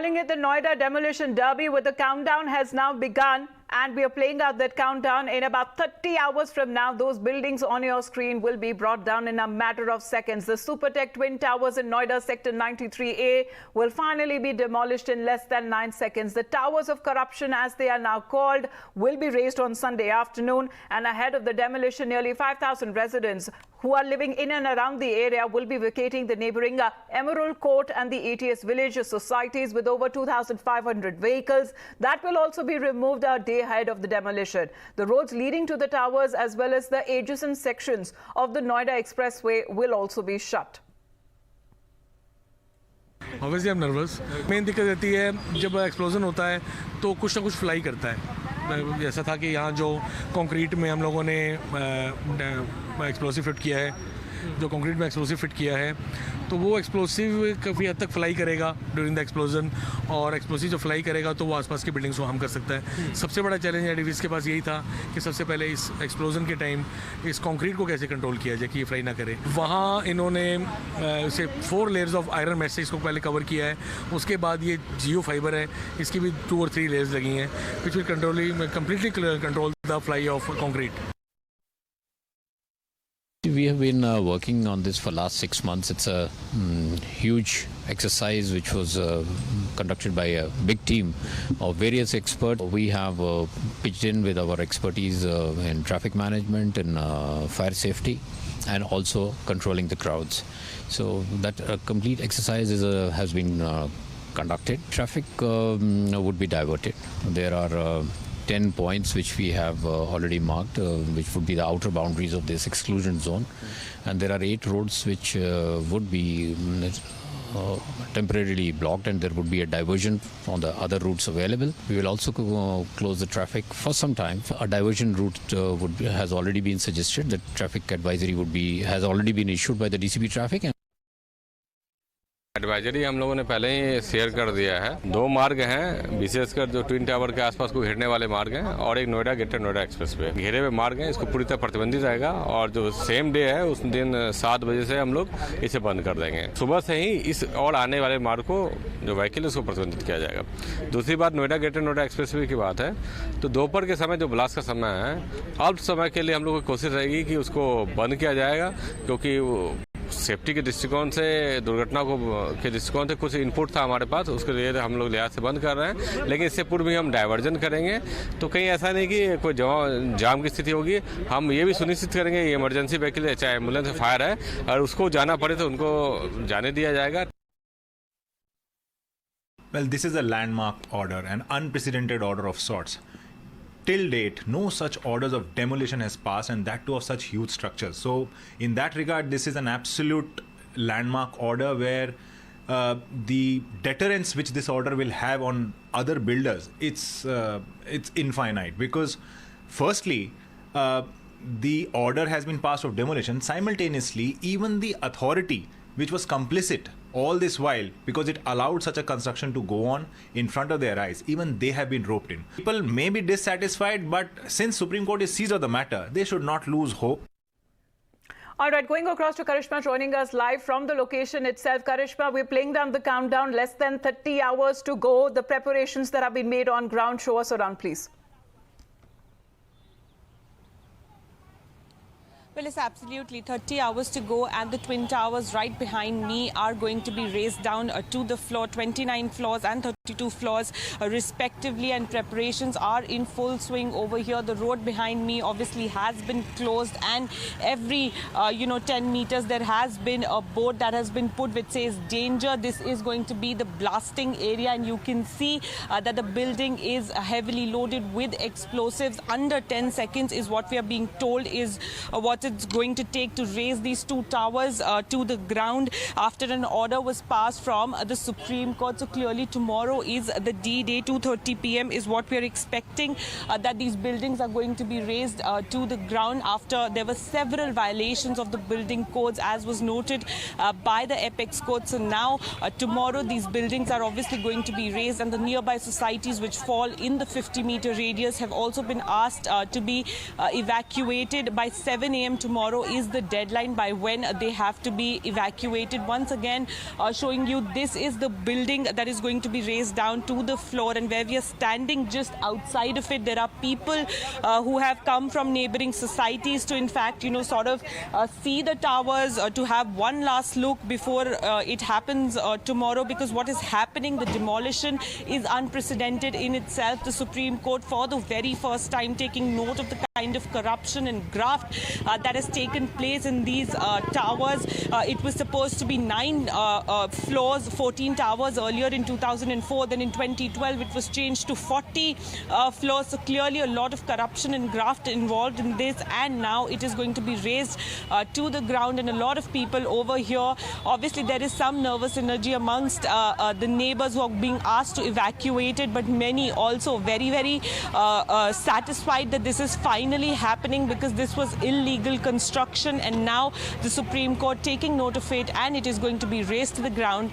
calling it the Noida Demolition Derby, where the countdown has now begun. And we are playing out that countdown. In about 30 hours from now, those buildings on your screen will be brought down in a matter of seconds. The Supertech Twin Towers in Noida Sector 93A will finally be demolished in less than 9 seconds. The towers of corruption, as they are now called, will be raised on Sunday afternoon. And ahead of the demolition, nearly 5,000 residents who are living in and around the area will be vacating the neighboring Emerald Court and the ATS Village societies with over 2,500 vehicles. That will also be removed a day ahead of the demolition. The roads leading to the towers as well as the adjacent sections of the Noida Expressway will also be shut. Obviously I'm nervous. Main दिक्कत रहती है जब explosion होता है तो कुछ ना कुछ फ्लाई करता है. जैसा था कि यहाँ जो कंक्रीट में हम लोगों ने एक्सप्लोसिव फिट किया है, जो कंक्रीट में एक्सप्लोसिव फिट किया है, तो वो एक्सप्लोसिव काफ़ी हद तक फ्लाई करेगा ड्यूरिंग द एक्सप्लोजन, और एक्सप्लोसिव जो फ्लाई करेगा तो वो आसपास की बिल्डिंग्स को हार्म कर सकता है. सबसे बड़ा चैलेंज एडीवीज के पास यही था कि सबसे पहले इस एक्सप्लोजन के टाइम इस कंक्रीट को कैसे कंट्रोल किया जाए कि ये फ्लाई ना करे. वहाँ इन्होंने इसे 4 लेयर्स ऑफ आयरन मैश से इसको पहले कवर किया है. उसके बाद ये जियो फाइबर है, इसकी भी 2 और 3 लेयर्स लगी हैं, which will completely control the fly of concrete. We have been working on this for last 6 months. It's a huge exercise which was conducted by a big team of various experts. We have pitched in with our expertise in traffic management and fire safety, and also controlling the crowds. So that complete exercise has been conducted. Traffic would be diverted. There are 10 points which we have already marked, which would be the outer boundaries of this exclusion zone, and there are 8 roads which would be temporarily blocked, and there would be a diversion on the other routes available. We will also close the traffic for some time. A diversion route has already been suggested. The traffic advisory has already been issued by the DCP Traffic. Advisory हम लोगों ने पहले ही share कर दिया है. 2 मार्ग हैं, विशेषकर जो ट्विन टावर के आसपास को घेरने वाले मार्ग हैं, और एक नोएडा ग्रेटर नोएडा एक्सप्रेसवे घेरे हुए मार्ग हैं. इसको पूरी तरह प्रतिबंधित रहेगा, और जो सेम डे है उस दिन 7 बजे से हम लोग इसे बंद कर देंगे. सुबह से ही इस और आने वाले मार्ग को जो व्हीकल है उसको प्रतिबंधित किया जाएगा. दूसरी बात, नोएडा ग्रेटर नोएडा एक्सप्रेसवे की बात है, तो दोपहर के समय जो ब्लास्ट का समय है, अल्प समय के लिए हम लोग की कोशिश रहेगी कि उसको बंद किया जाएगा, क्योंकि सेफ्टी के दृष्टिकोण से, दुर्घटना के दृष्टिकोण से कुछ इनपुट था हमारे पास, उसके लिए हम लोग लिहाज से बंद कर रहे हैं. लेकिन इससे पूर्व भी हम डाइवर्जन करेंगे, तो कहीं ऐसा नहीं कि कोई जाम की स्थिति होगी. हम ये भी सुनिश्चित करेंगे ये इमरजेंसी व्हीकल है, चाहे एम्बुलेंस फायर है, और उसको जाना पड़े तो उनको जाने दिया जाएगा. Well, this is a landmark order, an unprecedented order of sorts. Till date, no such orders of demolition has passed, and that too of such huge structures. So in that regard, this is an absolute landmark order where the deterrence which this order will have on other builders, it's infinite. Because firstly, the order has been passed of demolition. Simultaneously, even the authority which was complicit all this while, because it allowed such a construction to go on in front of their eyes, even they have been roped in. People may be dissatisfied, but since Supreme Court is seized of the matter, they should not lose hope. All right, going across to Karishma, joining us live from the location itself. Karishma, we're playing down the countdown, less than 30 hours to go. The preparations that have been made on ground, show us around, please. Well, it's absolutely 30 hours to go, and the Twin Towers right behind me are going to be raised down to the floor, 29 floors and 32 floors respectively, and preparations are in full swing over here. The road behind me obviously has been closed, and every 10 meters there has been a board that has been put which says danger. This is going to be the blasting area, and you can see that the building is heavily loaded with explosives. Under 10 seconds is what we are being told is what it's going to take to raise these 2 towers to the ground after an order was passed from the Supreme Court. So clearly tomorrow is the D-Day. 2:30 p.m. is what we're expecting, that these buildings are going to be raised to the ground after there were several violations of the building codes, as was noted by the Apex Court. So now tomorrow these buildings are obviously going to be raised, and the nearby societies which fall in the 50-meter radius have also been asked to be evacuated by 7 a.m. tomorrow is the deadline by when they have to be evacuated. Once again, showing you this is the building that is going to be raised raised down to the floor, and where we are standing just outside of it, there are people who have come from neighboring societies to, in fact, sort of see the towers, to have one last look before it happens tomorrow, because what is happening, the demolition is unprecedented in itself. The Supreme Court, for the very first time, taking note of the kind of corruption and graft that has taken place in these towers. It was supposed to be 9 floors, 14 towers earlier in 2004. Then in 2012, it was changed to 40 floors. So clearly a lot of corruption and graft involved in this. And now it is going to be raised to the ground. And a lot of people over here, obviously there is some nervous energy amongst the neighbors who are being asked to evacuate it. But many also very, very satisfied that this is finally happening, because this was illegal construction, and now the Supreme Court taking note of it, and it is going to be raised to the ground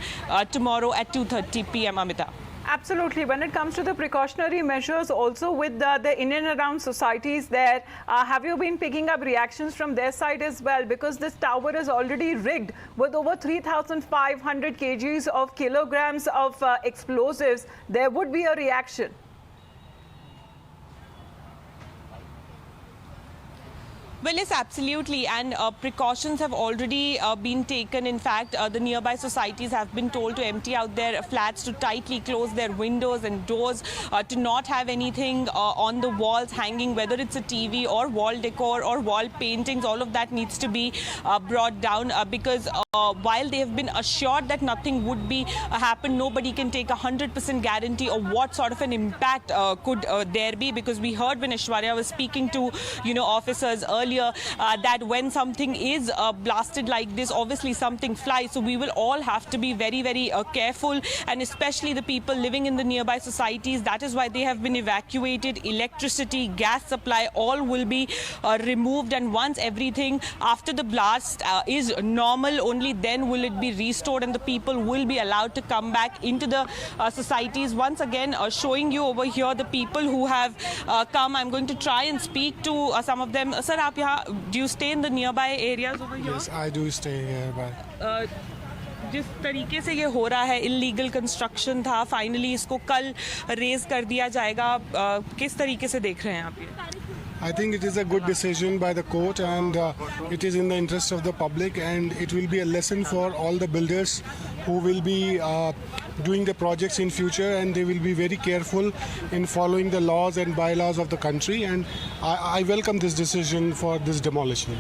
tomorrow at 2:30 p.m. Amita. Absolutely. When it comes to the precautionary measures, also with the in and around societies there, have you been picking up reactions from their side as well? Because this tower is already rigged with over 3,500 kgs of kilograms of explosives. There would be a reaction. Well, yes, absolutely. And precautions have already been taken. In fact, the nearby societies have been told to empty out their flats, to tightly close their windows and doors, to not have anything on the walls hanging, whether it's a TV or wall decor or wall paintings. All of that needs to be brought down, because while they have been assured that nothing would be happen, nobody can take 100% guarantee of what sort of an impact could there be, because we heard when Aishwarya was speaking to officers earlier, that when something is blasted like this, obviously something flies. So we will all have to be very, very careful, and especially the people living in the nearby societies. That is why they have been evacuated. Electricity, gas supply, all will be removed, and once everything after the blast is normal, only then will it be restored, and the people will be allowed to come back into the societies. Once again, showing you over here the people who have come. I'm going to try and speak to some of them. Sir, do you stay in the nearby areas over here? Yes, I do stay nearby. जिस तरीके से ये हो रहा है, illegal construction था, finally इसको कल रेज कर दिया जाएगा, किस तरीके से देख रहे हैं आप ये? I think it is a good decision by the court, and it is in the interest of the public, and it will be a lesson for all the builders who will be doing the projects in future, and they will be very careful in following the laws and bylaws of the country, and I welcome this decision for this demolition.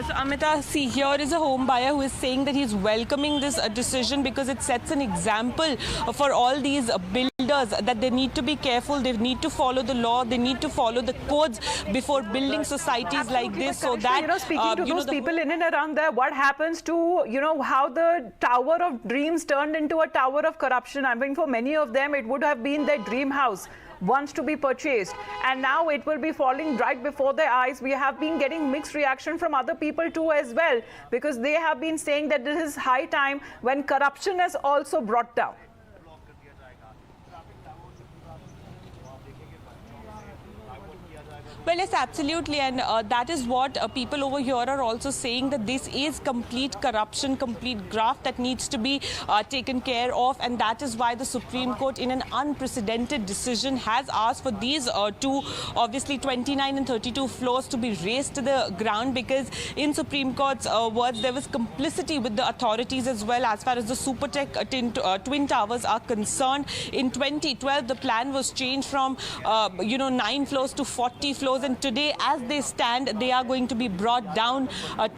So Amita, see, here is a home buyer who is saying that he's welcoming this decision, because it sets an example for all these builders that they need to be careful, they need to follow the law, they need to follow the codes before building societies like this. So that, speaking to those people in and around there, what happens to, how the Tower of Dreams turned into a tower of corruption? I mean, for many of them, it would have been their dream house wants to be purchased, and now it will be falling right before their eyes. We have been getting mixed reaction from other people too as well, because they have been saying that this is high time when corruption is also brought down. Well, yes, absolutely, and that is what people over here are also saying, that this is complete corruption, complete graft that needs to be taken care of, and that is why the Supreme Court, in an unprecedented decision, has asked for these two, obviously 29 and 32 floors to be raised to the ground, because in Supreme Court's words, there was complicity with the authorities as well as far as the Supertech twin towers are concerned. In 2012, the plan was changed from 9 floors to 40 floors. And today, as they stand, they are going to be brought down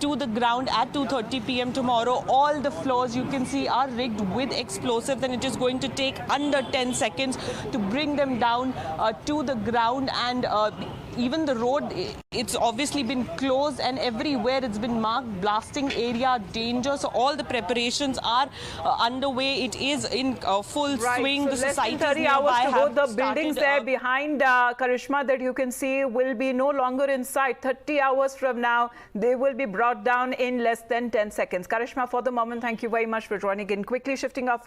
to the ground at 2:30 p.m. tomorrow. All the floors you can see are rigged with explosives, and it is going to take under 10 seconds to bring them down to the ground. And even the road, it's obviously been closed, and everywhere it's been marked blasting area, danger. So all the preparations are underway. It is in full swing. So the society less than 30 hours to go. The buildings there behind Karishma that you can see will be no longer in sight. 30 hours from now, they will be brought down in less than 10 seconds. Karishma, for the moment, thank you very much for joining in. Quickly shifting our